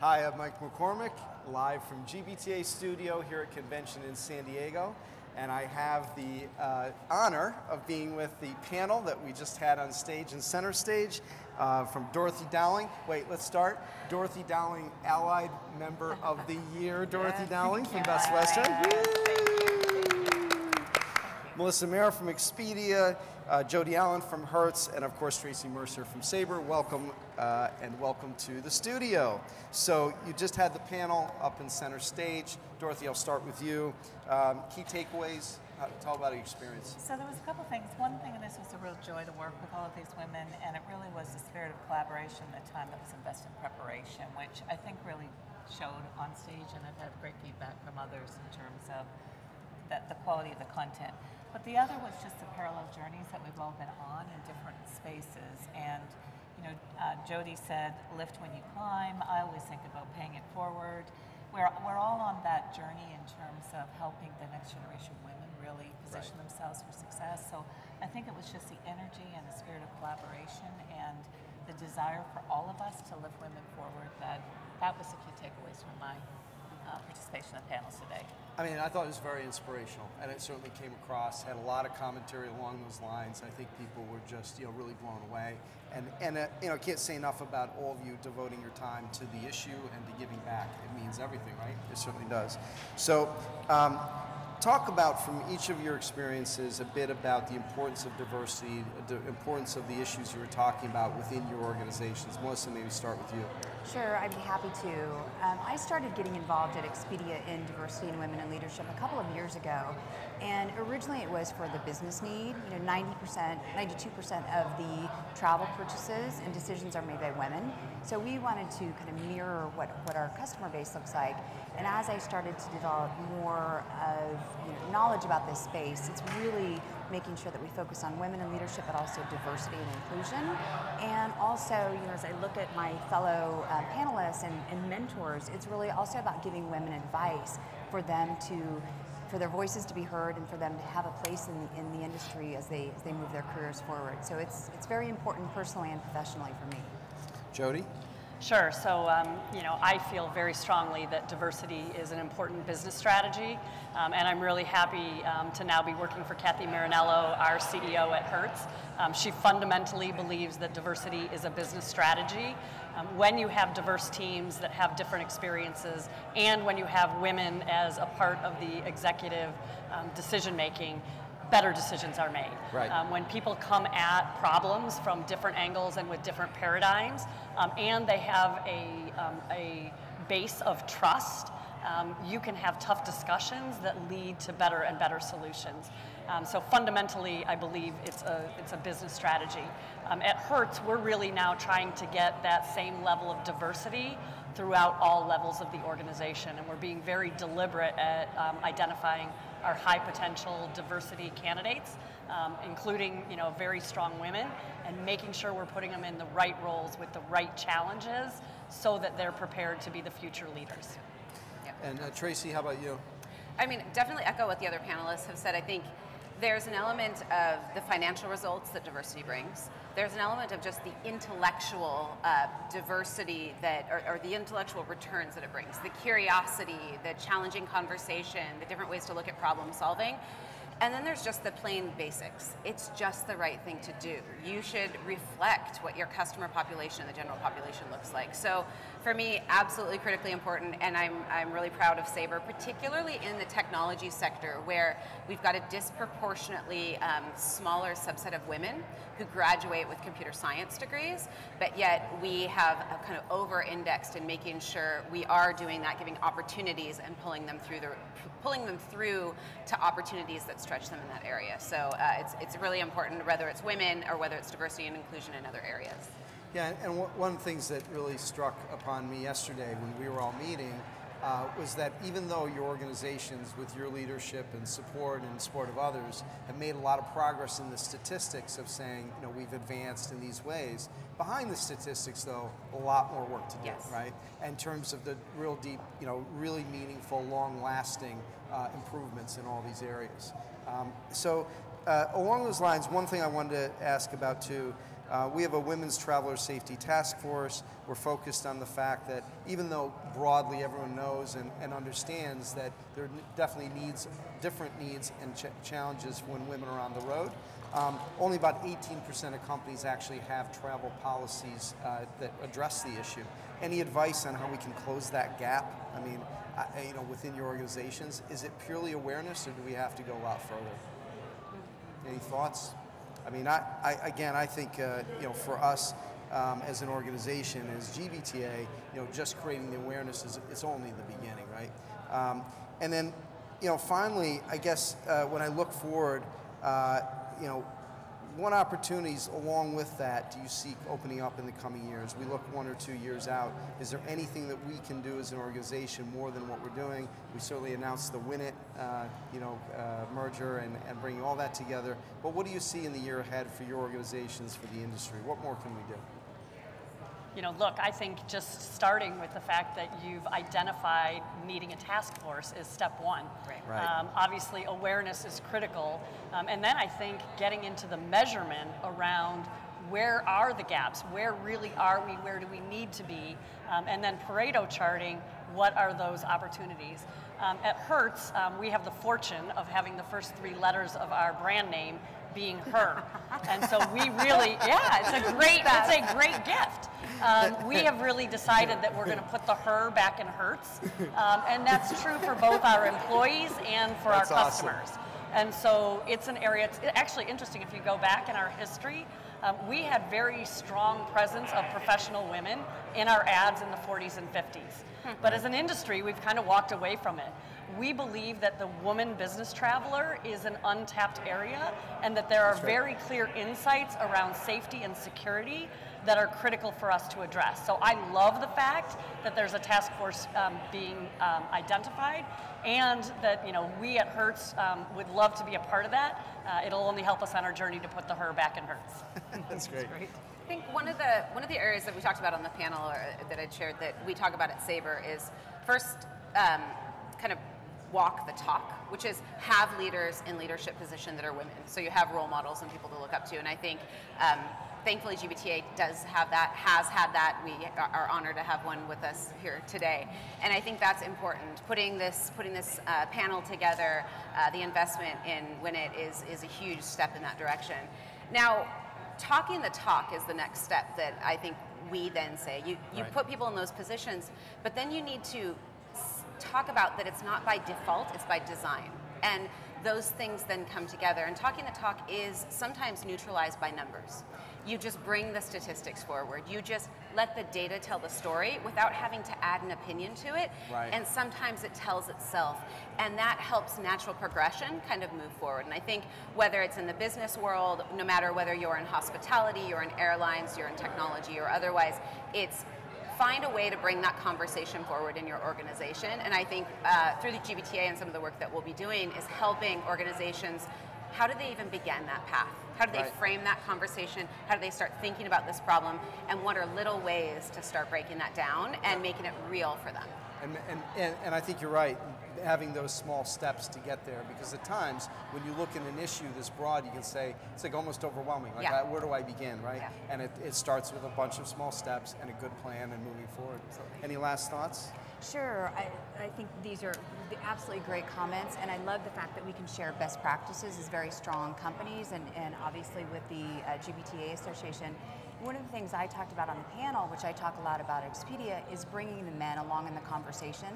Hi, I'm Mike McCormick, live from GBTA studio here at Convention in San Diego. And I have the honor of being with the panel that we just had on stage in center stage from Dorothy Dowling. Wait, let's start. Dorothy Dowling, Allied Member of the Year, Dorothy Dowling from Best Western. Melissa Mayer from Expedia, Jody Allen from Hertz, and of course Tracy Mercer from Sabre. Welcome and welcome to the studio. So you just had the panel up in center stage. Dorothy, I'll start with you. Key takeaways, tell about your experience. So there was a couple things. One thing, and this was a real joy to work with all of these women, and it really was the spirit of collaboration, the time that was invested in preparation, which I think really showed on stage, and I've had great feedback from others in terms of the quality of the content. But the other was just the parallel journeys that we've all been on in different spaces. And you know, Jody said, lift when you climb. I always think about paying it forward. We're all on that journey in terms of helping the next generation of women really position themselves for success. So I think it was just the energy and the spirit of collaboration and the desire for all of us to lift women forward that was the key takeaways from my participation in the panels today. I mean, I thought it was very inspirational, and it certainly came across, had a lot of commentary along those lines. I think people were just, really blown away. And I can't say enough about all of you devoting your time to the issue and to giving back. It means everything, right? It certainly does. So, talk about, from each of your experiences, a bit about the importance of diversity, the importance of the issues you were talking about within your organizations. Melissa, maybe start with you. Sure, I'd be happy to. I started getting involved at Expedia in diversity and women in leadership a couple of years ago, and originally it was for the business need. 90%, 92% of the travel purchases and decisions are made by women. So we wanted to kind of mirror what our customer base looks like. And as I started to develop more of knowledge about this space, it's really making sure that we focus on women in leadership, but also diversity and inclusion. And also, as I look at my fellow panelists and mentors, it's really also about giving women advice for them for their voices to be heard and for them to have a place in the industry as they move their careers forward. So it's very important personally and professionally for me. Jody? Sure. So, I feel very strongly that diversity is an important business strategy, and I'm really happy to now be working for Kathy Marinello, our CEO at Hertz. She fundamentally believes that diversity is a business strategy. When you have diverse teams that have different experiences, and when you have women as a part of the executive decision-making, better decisions are made. Right. When people come at problems from different angles and with different paradigms, and they have a base of trust, you can have tough discussions that lead to better and better solutions. So fundamentally, I believe it's a business strategy. At Hertz, we're really now trying to get that same level of diversity throughout all levels of the organization, and we're being very deliberate at identifying our high potential diversity candidates, including very strong women, and making sure we're putting them in the right roles with the right challenges so that they're prepared to be the future leaders. And Tracy, how about you? I mean, definitely echo what the other panelists have said. I think there's an element of the financial results that diversity brings. There's an element of just the intellectual diversity or the intellectual returns that it brings. The curiosity, the challenging conversation, the different ways to look at problem solving. And then there's just the plain basics. It's just the right thing to do. You should reflect what your customer population and the general population looks like. So for me, absolutely critically important, and I'm really proud of Sabre, particularly in the technology sector, where we've got a disproportionately smaller subset of women who graduate with computer science degrees, but yet we have kind of over-indexed in making sure we are doing that, giving opportunities and pulling them through to opportunities that stretch them in that area. So it's really important, whether it's women or whether it's diversity and inclusion in other areas. Yeah, and one of the things that really struck upon me yesterday when we were all meeting was that even though your organizations, with your leadership and support of others, have made a lot of progress in the statistics of saying, we've advanced in these ways, behind the statistics, though, a lot more work to do, right? In terms of the real deep, really meaningful, long-lasting improvements in all these areas. So along those lines, one thing I wanted to ask about, too, We have a Women's Traveler Safety Task Force. We're focused on the fact that even though broadly everyone knows and understands that there are definitely different needs and challenges when women are on the road, only about 18% of companies actually have travel policies that address the issue. Any advice on how we can close that gap? I mean, within your organizations, is it purely awareness, or do we have to go a lot further? Any thoughts? I mean, I think for us as an organization, as GBTA, just creating the awareness is only the beginning, right? And then, finally, I guess when I look forward, what opportunities along with that do you see opening up in the coming years? We look 1 or 2 years out. Is there anything that we can do as an organization more than what we're doing? We certainly announced the Win It, merger and bringing all that together. But what do you see in the year ahead for your organizations, for the industry? What more can we do? Look, I think just starting with the fact that you've identified needing a task force is step one. Right. Obviously, awareness is critical. And then I think getting into the measurement around where are the gaps, where really are we, where do we need to be, and then Pareto charting, what are those opportunities. At Hertz, we have the fortune of having the first 3 letters of our brand name being her. And so we really, it's a great gift. We have really decided that we're going to put the her back in Hertz. And that's true for both our employees and for our customers. Awesome. And so it's an area, it's actually interesting if you go back in our history, we had very strong presence of professional women in our ads in the 40s and 50s. But as an industry, we've kind of walked away from it. We believe that the woman business traveler is an untapped area and that there are very clear insights around safety and security that are critical for us to address. So I love the fact that there's a task force being identified, and that we at Hertz would love to be a part of that. It'll only help us on our journey to put the her back in Hertz. That's great. I think one of the areas that we talked about on the panel, or that I shared, that we talk about at Sabre is first kind of walk the talk, which is have leaders in leadership position that are women. So you have role models and people to look up to, and I think thankfully GBTA does have that, has had that. We are honored to have one with us here today, and I think that's important. Putting this panel together, the investment in Win It is a huge step in that direction. Now, talking the talk is the next step that I think we then say. You put people in those positions, but then you need to talk about that it's not by default, it's by design. And those things then come together. And talking the talk is sometimes neutralized by numbers. You just bring the statistics forward. You just let the data tell the story without having to add an opinion to it. Right. And sometimes it tells itself. And that helps natural progression kind of move forward. And I think whether it's in the business world, no matter whether you're in hospitality, you're in airlines, you're in technology, or otherwise, it's find a way to bring that conversation forward in your organization. And I think through the GBTA and some of the work that we'll be doing is helping organizations, how do they even begin that path? How do they frame that conversation? How do they start thinking about this problem? And what are little ways to start breaking that down and making it real for them? And I think you're right, having those small steps to get there, because at times when you look at an issue this broad, you can say it's like almost overwhelming. Like, where do I begin, right? Yeah. And it starts with a bunch of small steps and a good plan and moving forward. So, any last thoughts? Sure. I think these are absolutely great comments, and I love the fact that we can share best practices as very strong companies, and obviously with the GBTA Association. One of the things I talked about on the panel, which I talk a lot about at Expedia, is bringing the men along in the conversation.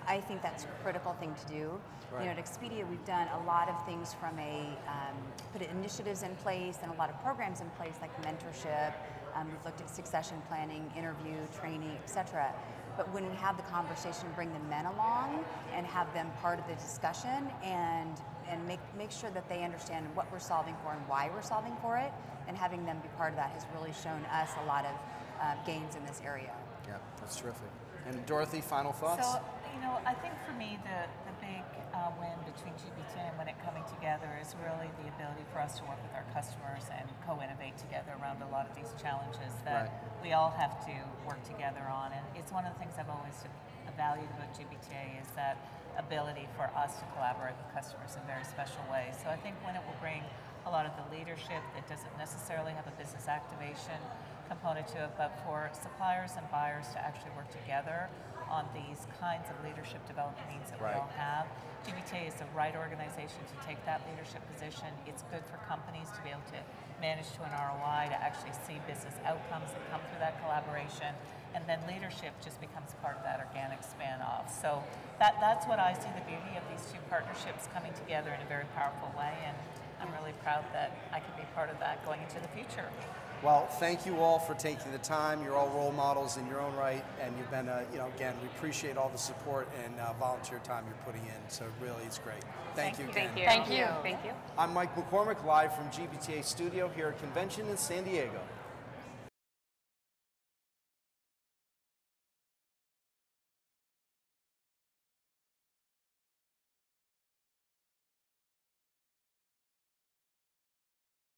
I think that's a critical thing to do. Right. At Expedia, we've done a lot of things from put initiatives in place and a lot of programs in place, like mentorship. We've looked at succession planning, interview, training, etc. But when we have the conversation, bring the men along and have them part of the discussion, and make sure that they understand what we're solving for and why we're solving for it, and having them be part of that has really shown us a lot of gains in this area. Yeah, that's terrific. And Dorothy, final thoughts? So, I think for me the big win between GBTA and Win It coming together is really the ability for us to work with our customers and co-innovate together around a lot of these challenges that we all have to work together on. And it's one of the things I've always valued about GBTA is that ability for us to collaborate with customers in very special ways. So I think when it will bring a lot of the leadership that doesn't necessarily have a business activation component to it, but for suppliers and buyers to actually work together on these kinds of leadership development needs that we all have. GBTA is the right organization to take that leadership position. It's good for companies to be able to manage to an ROI, to actually see business outcomes that come through that collaboration, and then leadership just becomes part of that organic span off. So that's what I see the beauty of these two partnerships coming together in a very powerful way, and I'm really proud that I can be part of that going into the future. Well, thank you all for taking the time. You're all role models in your own right, and you've been, again, we appreciate all the support and volunteer time you're putting in. So really, it's great. Thank you again. Thank you. Thank you. I'm Mike McCormick, live from GBTA Studio here at Convention in San Diego.